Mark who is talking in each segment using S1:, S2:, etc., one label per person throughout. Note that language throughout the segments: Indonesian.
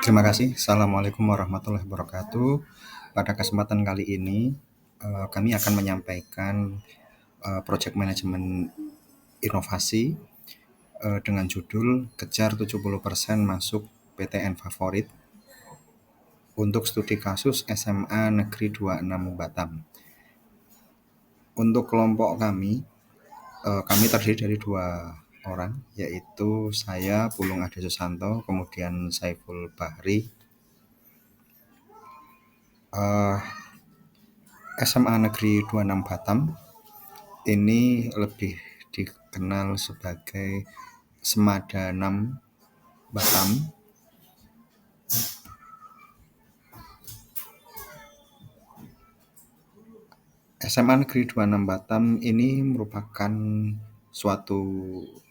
S1: Terima kasih. Assalamualaikum warahmatullahi wabarakatuh. Pada kesempatan kali ini, kami akan menyampaikan project manajemen inovasi dengan judul Kejar 70% Masuk PTN Favorit untuk studi kasus SMA Negeri 26 Batam. Untuk kelompok kami terdiri dari 2 orang, yaitu saya Pulung Ade Susanto, kemudian Saiful Bahri. SMA Negeri 26 Batam ini lebih dikenal sebagai Semada 6 Batam. SMA Negeri 26 Batam ini merupakan suatu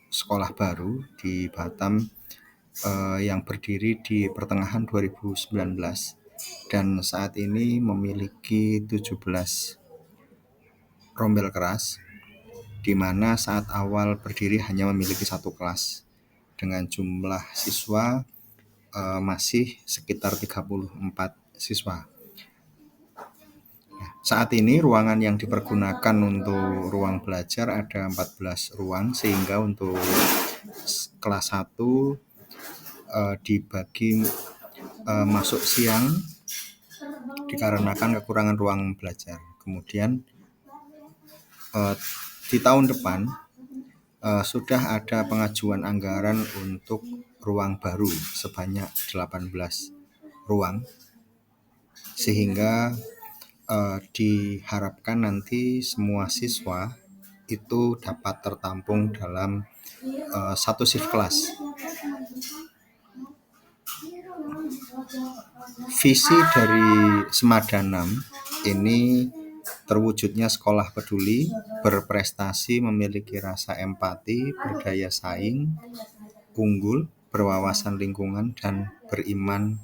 S1: sekolah baru di Batam yang berdiri di pertengahan 2019 dan saat ini memiliki 17 rombel keras, di mana saat awal berdiri hanya memiliki 1 kelas dengan jumlah siswa masih sekitar 34 siswa. Saat ini ruangan yang dipergunakan untuk ruang belajar ada 14 ruang, sehingga untuk kelas 1 dibagi masuk siang dikarenakan kekurangan ruang belajar. Kemudian di tahun depan sudah ada pengajuan anggaran untuk ruang baru sebanyak 18 ruang, sehingga diharapkan nanti semua siswa itu dapat tertampung dalam 1 shift kelas. Visi dari Semada 6 ini terwujudnya sekolah peduli, berprestasi, memiliki rasa empati, berdaya saing, unggul, berwawasan lingkungan, dan beriman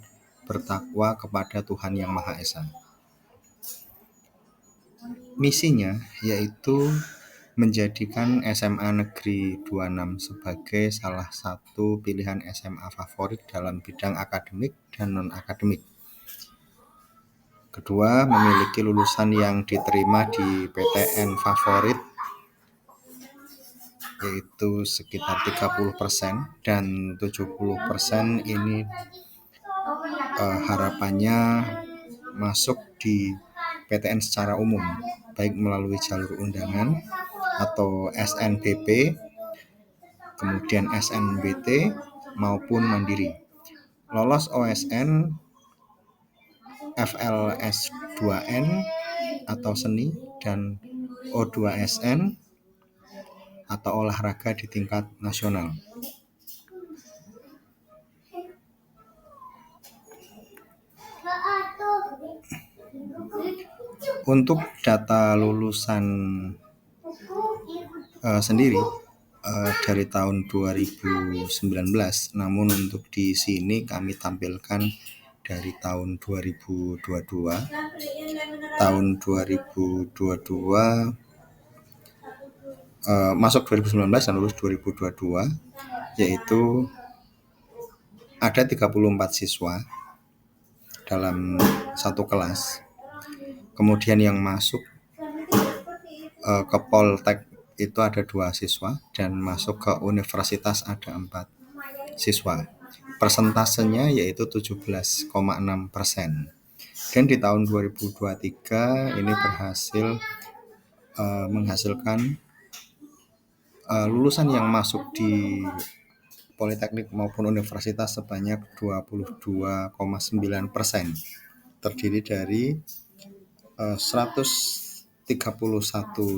S1: bertakwa kepada Tuhan Yang Maha Esa. Misinya yaitu menjadikan SMA Negeri 26 sebagai salah satu pilihan SMA favorit dalam bidang akademik dan non-akademik. Kedua, memiliki lulusan yang diterima di PTN favorit yaitu sekitar 30% dan 70% ini harapannya masuk di PTN secara umum, baik melalui jalur undangan atau SNBP, kemudian SNBT maupun mandiri. Lolos OSN, FLS2N atau seni, dan O2SN atau olahraga di tingkat nasional. Untuk data lulusan sendiri dari tahun 2019, namun untuk di sini kami tampilkan dari tahun 2022. Tahun 2022 masuk 2019 dan lulus 2022, yaitu ada 34 siswa dalam 1 kelas. Kemudian yang masuk ke Poltek itu ada 2 siswa, dan masuk ke universitas ada 4 siswa. Persentasenya yaitu 17,6%. Dan di tahun 2023 ini berhasil menghasilkan lulusan yang masuk di Politeknik maupun universitas sebanyak 22,9%, terdiri dari 131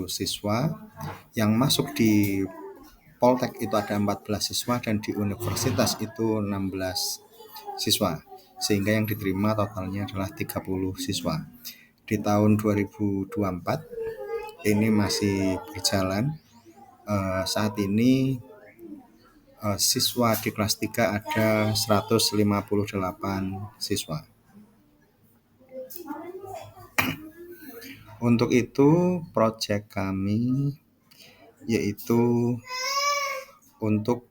S1: siswa. Yang masuk di Poltek itu ada 14 siswa, dan di universitas itu 16 siswa, sehingga yang diterima totalnya adalah 30 siswa. Di tahun 2024 ini masih berjalan. Saat ini siswa di kelas 3 ada 158 siswa. Untuk itu proyek kami yaitu untuk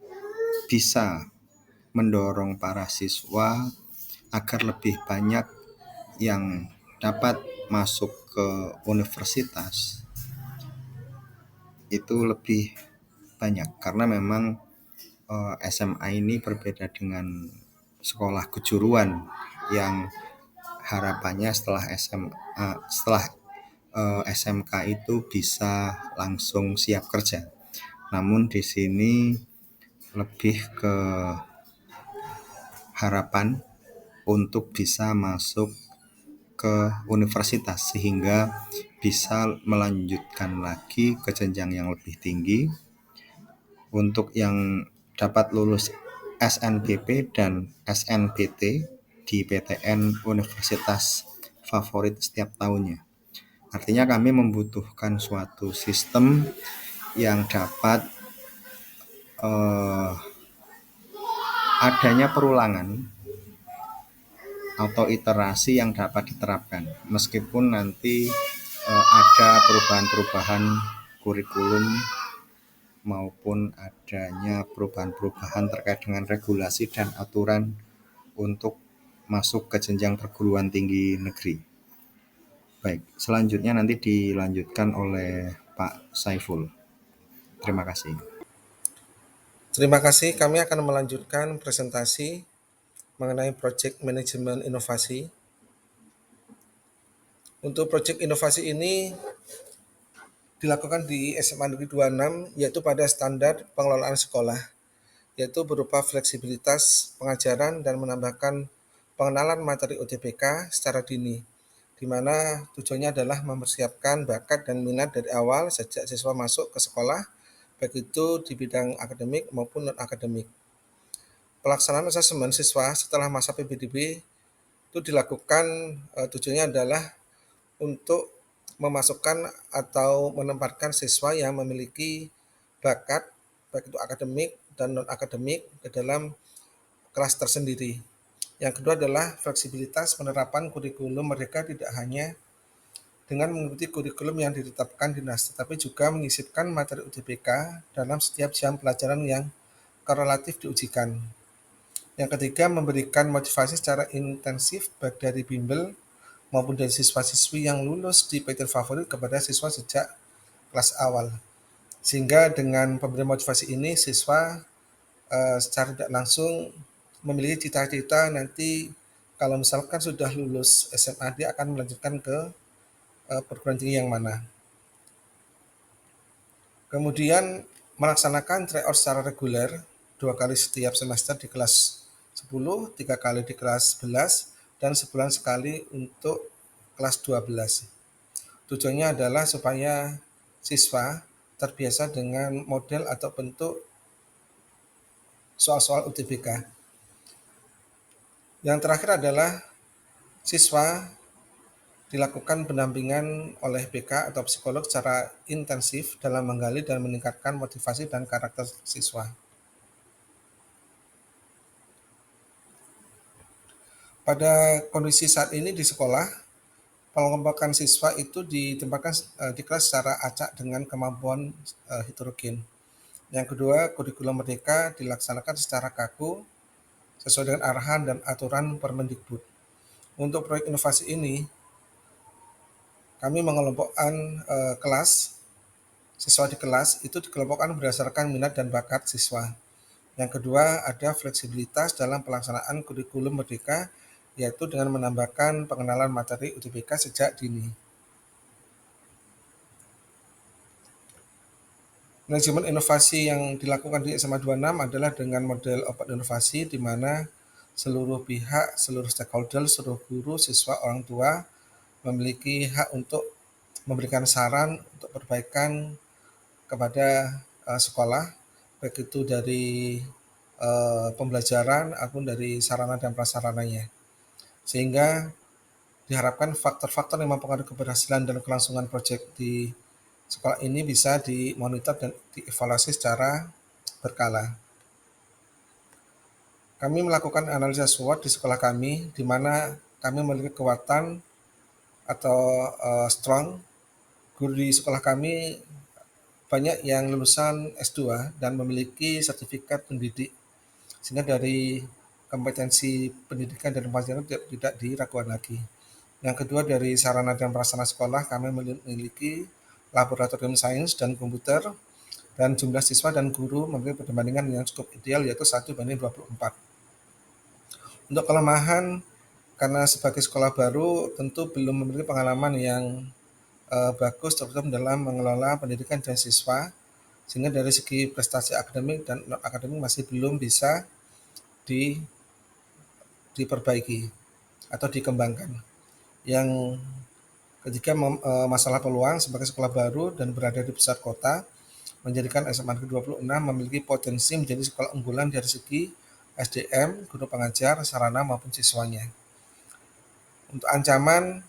S1: bisa mendorong para siswa agar lebih banyak yang dapat masuk ke universitas itu lebih banyak, karena memang SMA ini berbeda dengan sekolah kejuruan yang harapannya setelah SMK itu bisa langsung siap kerja. Namun di sini lebih ke harapan untuk bisa masuk ke universitas sehingga bisa melanjutkan lagi ke jenjang yang lebih tinggi. Untuk yang dapat lulus SNBP dan SNPT di PTN Universitas favorit setiap tahunnya. Artinya kami membutuhkan suatu sistem yang dapat adanya perulangan atau iterasi yang dapat diterapkan, meskipun nanti ada perubahan-perubahan kurikulum maupun adanya perubahan-perubahan terkait dengan regulasi dan aturan untuk masuk ke jenjang perguruan tinggi negeri. Baik, selanjutnya nanti dilanjutkan oleh Pak Saiful. Terima kasih.
S2: Terima kasih, kami akan melanjutkan presentasi mengenai Project Manajemen Inovasi. Untuk Project Inovasi ini dilakukan di SMA Negeri 26, yaitu pada standar pengelolaan sekolah, yaitu berupa fleksibilitas pengajaran dan menambahkan pengenalan materi UTBK secara dini, di mana tujuannya adalah mempersiapkan bakat dan minat dari awal sejak siswa masuk ke sekolah, baik itu di bidang akademik maupun non-akademik. Pelaksanaan asesmen siswa setelah masa PPDB itu dilakukan, tujuannya adalah untuk memasukkan atau menempatkan siswa yang memiliki bakat baik itu akademik dan non akademik ke dalam kelas tersendiri. Yang kedua adalah fleksibilitas penerapan kurikulum mereka tidak hanya dengan mengikuti kurikulum yang ditetapkan dinas, tetapi juga menyisipkan materi UTBK dalam setiap jam pelajaran yang korelatif diujikan. Yang ketiga, memberikan motivasi secara intensif baik dari bimbel maupun dari siswa-siswi yang lulus di PTN favorit kepada siswa sejak kelas awal. Sehingga dengan pemberian motivasi ini, siswa secara tidak langsung memiliki cita-cita nanti kalau misalkan sudah lulus SMA, dia akan melanjutkan ke perguruan tinggi yang mana. Kemudian melaksanakan tryout secara reguler 2 kali setiap semester di kelas 10, 3 kali di kelas 11, dan sebulan sekali untuk kelas 12. Tujuannya adalah supaya siswa terbiasa dengan model atau bentuk soal-soal UTBK. Yang terakhir adalah siswa dilakukan pendampingan oleh BK atau psikolog secara intensif dalam menggali dan meningkatkan motivasi dan karakter siswa. Pada kondisi saat ini di sekolah, pengelompokan siswa itu ditempatkan di kelas secara acak dengan kemampuan heterogen. Yang kedua, kurikulum merdeka dilaksanakan secara kaku sesuai dengan arahan dan aturan Permendikbud. Untuk proyek inovasi ini, kami mengelompokkan kelas, siswa di kelas itu dikelompokkan berdasarkan minat dan bakat siswa. Yang kedua, ada fleksibilitas dalam pelaksanaan kurikulum merdeka, yaitu dengan menambahkan pengenalan materi UTBK sejak dini. Manajemen inovasi yang dilakukan di SMA 26 adalah dengan model open inovasi, di mana seluruh pihak, seluruh stakeholder, seluruh guru, siswa, orang tua memiliki hak untuk memberikan saran untuk perbaikan kepada sekolah, baik itu dari pembelajaran ataupun dari sarana dan prasarananya. Sehingga diharapkan faktor-faktor yang mempengaruhi keberhasilan dan kelangsungan proyek di sekolah ini bisa dimonitor dan dievaluasi secara berkala. Kami melakukan analisa SWOT di sekolah kami, di mana kami memiliki kekuatan atau strong. Guru di sekolah kami banyak yang lulusan S2 dan memiliki sertifikat pendidik, sehingga dari kompetensi pendidikan dan pelajaran tidak diragukan lagi. Yang kedua, dari sarana dan prasarana sekolah kami memiliki laboratorium sains dan komputer, dan jumlah siswa dan guru memiliki perbandingan yang cukup ideal, yaitu 1:24. Untuk kelemahan, karena sebagai sekolah baru tentu belum memiliki pengalaman yang bagus terutama dalam mengelola pendidikan dan siswa, sehingga dari segi prestasi akademik dan non akademik masih belum bisa diperbaiki atau dikembangkan. Yang ketiga, masalah peluang sebagai sekolah baru dan berada di pusat kota menjadikan SMA Negeri 26 memiliki potensi menjadi sekolah unggulan dari segi SDM, guru pengajar, sarana maupun siswanya. Untuk ancaman,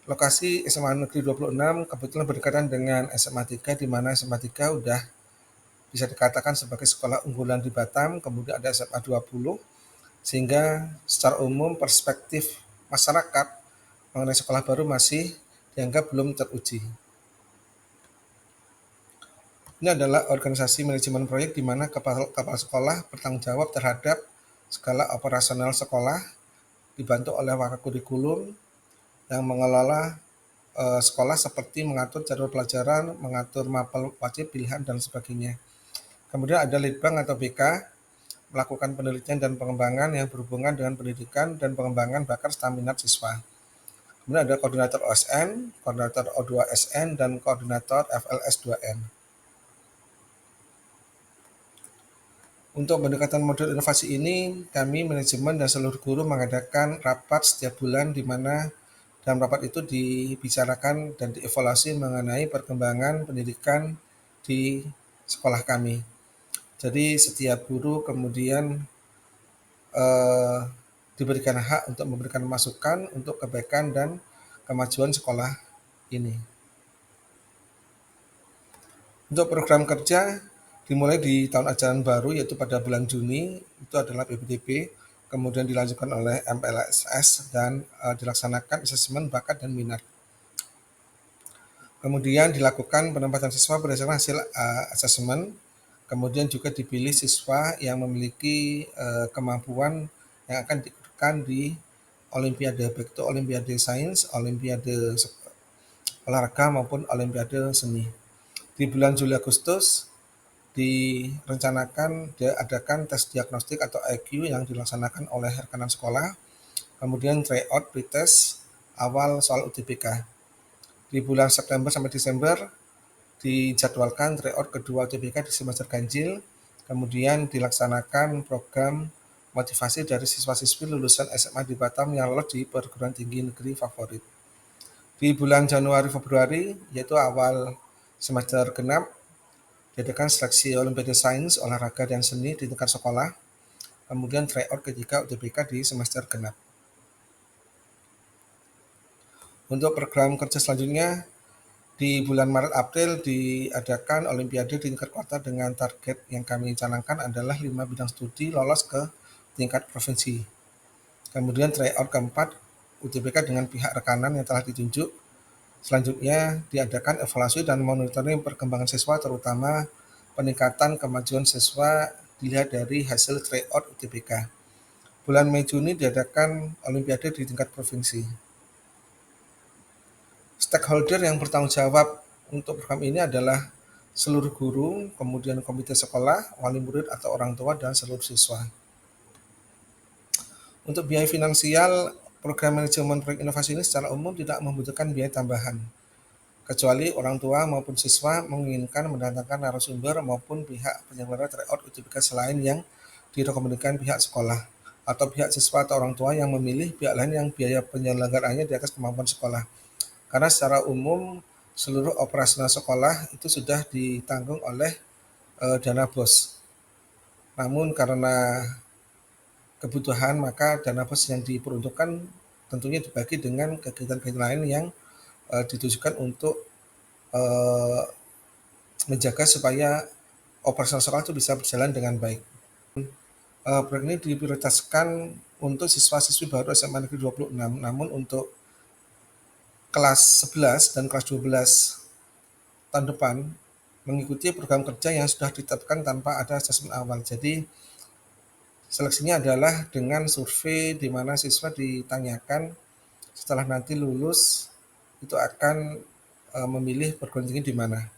S2: lokasi SMA Negeri 26 kebetulan berdekatan dengan SMA 3, di mana SMA 3 udah bisa dikatakan sebagai sekolah unggulan di Batam, kemudian ada SMA 20, sehingga secara umum perspektif masyarakat mengenai sekolah baru masih dianggap belum teruji. Ini adalah organisasi manajemen proyek di mana kepala sekolah bertanggung jawab terhadap segala operasional sekolah, dibantu oleh wakakurikulum yang mengelola sekolah seperti mengatur jadwal pelajaran, mengatur mapel wajib pilihan, dan sebagainya. Kemudian ada Litbang atau BK, melakukan penelitian dan pengembangan yang berhubungan dengan pendidikan dan pengembangan bakat stamina siswa. Kemudian ada koordinator OSN, koordinator O2SN, dan koordinator FLS2N. Untuk pendekatan modul inovasi ini, kami manajemen dan seluruh guru mengadakan rapat setiap bulan, di mana dalam rapat itu dibicarakan dan dievaluasi mengenai perkembangan pendidikan di sekolah kami. Jadi setiap guru kemudian diberikan hak untuk memberikan masukan untuk kebaikan dan kemajuan sekolah ini. Untuk program kerja dimulai di tahun ajaran baru, yaitu pada bulan Juni, itu adalah PPDB, kemudian dilanjutkan oleh MPLSS dan dilaksanakan asesmen bakat dan minat. Kemudian dilakukan penempatan siswa berdasarkan hasil asesmen, kemudian juga dipilih siswa yang memiliki kemampuan yang akan diikutkan di Olimpiade, baik itu Olimpiade Sains, Olimpiade Olahraga maupun Olimpiade Seni. Di bulan Juli Agustus direncanakan diadakan tes diagnostik atau IQ yang dilaksanakan oleh rekanan sekolah, kemudian tryout pretest awal soal UTBK. Di bulan September sampai Desember dijadwalkan tryout kedua UTBK di semester ganjil, kemudian dilaksanakan program motivasi dari siswa-siswi lulusan SMA di Batam yang lolos di perguruan tinggi negeri favorit. Di bulan Januari-Februari, yaitu awal semester genap, diadakan seleksi Olimpiade Sains, Olahraga, dan Seni di tingkat sekolah, kemudian tryout ketiga UTBK di semester genap. Untuk program kerja selanjutnya, di bulan Maret-April diadakan Olimpiade di tingkat kota dengan target yang kami canangkan adalah 5 bidang studi lolos ke tingkat provinsi. Kemudian tryout keempat UTBK dengan pihak rekanan yang telah ditunjuk. Selanjutnya diadakan evaluasi dan monitoring perkembangan siswa, terutama peningkatan kemajuan siswa dilihat dari hasil tryout UTBK. Bulan Mei-Juni diadakan Olimpiade di tingkat provinsi. Stakeholder yang bertanggung jawab untuk program ini adalah seluruh guru, kemudian komite sekolah, wali murid atau orang tua, dan seluruh siswa. Untuk biaya finansial, program manajemen proyek inovasi ini secara umum tidak membutuhkan biaya tambahan, kecuali orang tua maupun siswa menginginkan mendatangkan narasumber maupun pihak penyelenggara tryout UTBK selain yang direkomendasikan pihak sekolah, atau pihak siswa atau orang tua yang memilih pihak lain yang biaya penyelenggaraannya di atas kemampuan sekolah. Karena secara umum seluruh operasional sekolah itu sudah ditanggung oleh dana BOS. Namun karena kebutuhan, maka dana BOS yang diperuntukkan tentunya dibagi dengan kegiatan-kegiatan lain yang ditujukan untuk menjaga supaya operasional sekolah itu bisa berjalan dengan baik. Proyek ini diprioritaskan untuk siswa-siswi baru SMA Negeri 26, namun untuk kelas 11 dan kelas 12 tahun depan mengikuti program kerja yang sudah ditetapkan tanpa ada asesmen awal. Jadi Seleksinya adalah dengan survei di mana siswa ditanyakan setelah nanti lulus itu akan memilih perguruan tinggi di mana.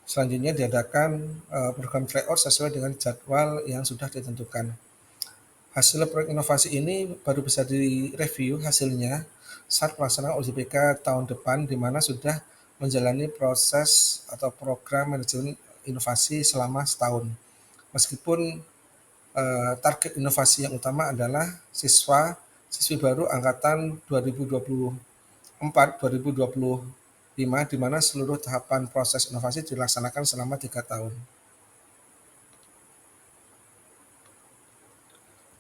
S2: Selanjutnya diadakan program tryout sesuai dengan jadwal yang sudah ditentukan. Hasil proyek inovasi ini baru bisa direview hasilnya saat pelaksanaan UJPK tahun depan, di mana sudah menjalani proses atau program manajemen inovasi selama setahun. Meskipun target inovasi yang utama adalah siswi baru angkatan 2024-2025, di mana seluruh tahapan proses inovasi dilaksanakan selama 3 tahun.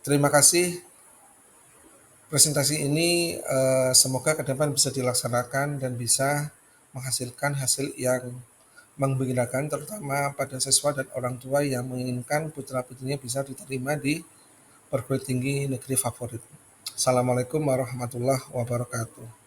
S2: Terima kasih. Presentasi ini semoga ke depan bisa dilaksanakan dan bisa menghasilkan hasil yang menggembirakan, terutama pada siswa dan orang tua yang menginginkan putra-putrinya bisa diterima di perguruan tinggi negeri favorit. Assalamualaikum warahmatullahi wabarakatuh.